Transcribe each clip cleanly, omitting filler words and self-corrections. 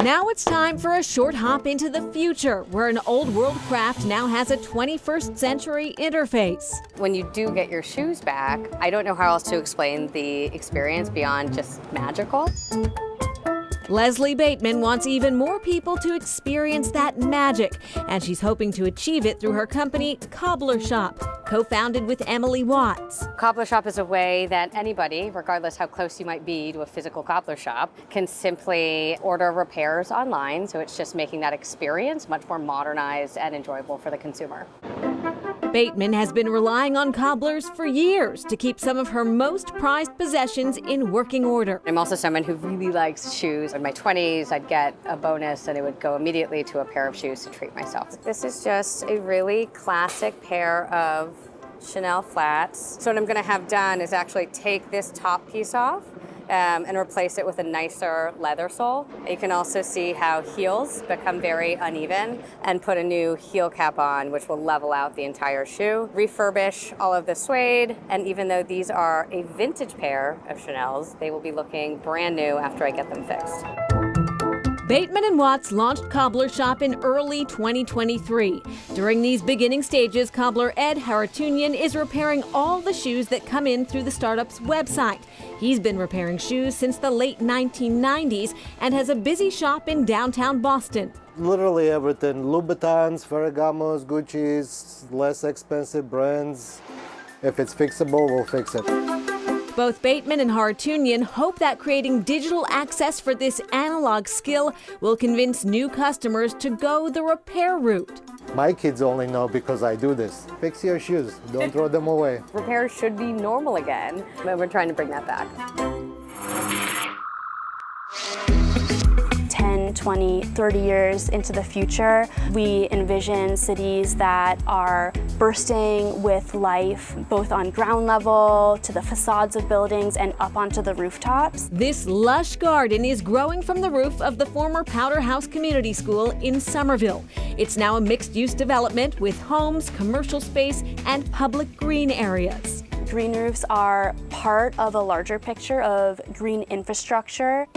Now it's time for a short hop into the future, where an old world craft now has a 21st century interface. When you do get your shoes back, I don't know how else to explain the experience beyond just magical. Leslie Bateman wants even more people to experience that magic, and she's hoping to achieve it through her company, Cobbler Shop, co-founded with Emily Watts. Cobbler Shop is a way that anybody, regardless how close you might be to a physical cobbler shop, can simply order repairs online. So it's just making that experience much more modernized and enjoyable for the consumer. Bateman has been relying on cobblers for years to keep some of her most prized possessions in working order. I'm also someone who really likes shoes. In my 20s, I'd get a bonus and it would go immediately to a pair of shoes to treat myself. This is just a really classic pair of Chanel flats. So what I'm going to have done is actually take this top piece off and replace it with a nicer leather sole. You can also see how heels become very uneven, and put a new heel cap on, which will level out the entire shoe. Refurbish all of the suede, and even though these are a vintage pair of Chanel's, they will be looking brand new after I get them fixed. Bateman and Watts launched Cobbler Shop in early 2023. During these beginning stages, cobbler Ed Haratunian is repairing all the shoes that come in through the startup's website. He's been repairing shoes since the late 1990s and has a busy shop in downtown Boston. Literally everything: Louboutins, Ferragamos, Gucci's, less expensive brands. If it's fixable, we'll fix it. Both Bateman and Haratunian hope that creating digital access for this analog skill will convince new customers to go the repair route. My kids only know because I do this. Fix your shoes, don't throw them away. Repairs should be normal again, but we're trying to bring that back. 10, 20, 30 years into the future, we envision cities that are bursting with life, both on ground level, to the facades of buildings, and up onto the rooftops. This lush garden is growing from the roof of the former Powder House Community School in Somerville. It's now a mixed-use development with homes, commercial space, and public green areas. Green roofs are part of a larger picture of green infrastructure.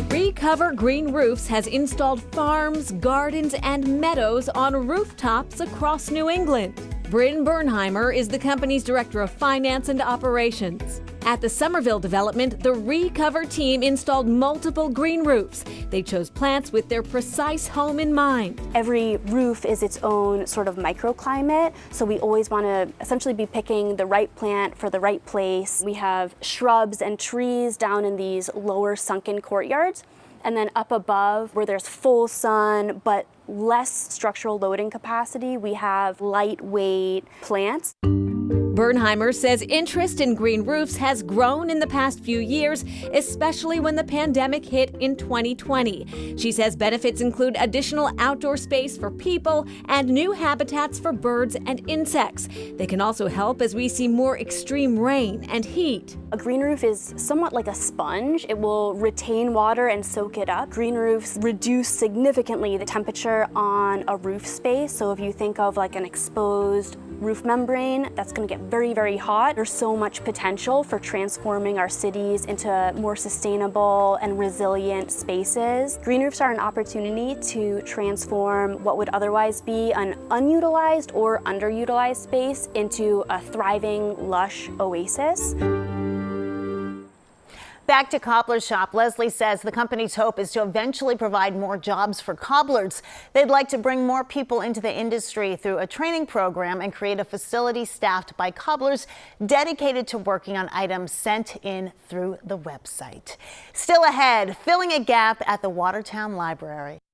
Recover Green Roofs has installed farms, gardens, and meadows on rooftops across New England. Bryn Bernheimer is the company's director of finance and operations. At the Somerville development, the Recover team installed multiple green roofs. They chose plants with their precise home in mind. Every roof is its own sort of microclimate, so we always want to essentially be picking the right plant for the right place. We have shrubs and trees down in these lower sunken courtyards, and then up above, where there's full sun but less structural loading capacity, we have lightweight plants. Bernheimer says interest in green roofs has grown in the past few years, especially when the pandemic hit in 2020. She says benefits include additional outdoor space for people and new habitats for birds and insects. They can also help as we see more extreme rain and heat. A green roof is somewhat like a sponge. It will retain water and soak it up. Green roofs reduce significantly the temperature on a roof space. So if you think of like an exposed roof membrane, that's going to get very, very hot. There's so much potential for transforming our cities into more sustainable and resilient spaces. Green roofs are an opportunity to transform what would otherwise be an unutilized or underutilized space into a thriving, lush oasis. Back to Cobbler Shop, Leslie says the company's hope is to eventually provide more jobs for cobblers. They'd like to bring more people into the industry through a training program and create a facility staffed by cobblers dedicated to working on items sent in through the website. Still ahead, filling a gap at the Watertown Library.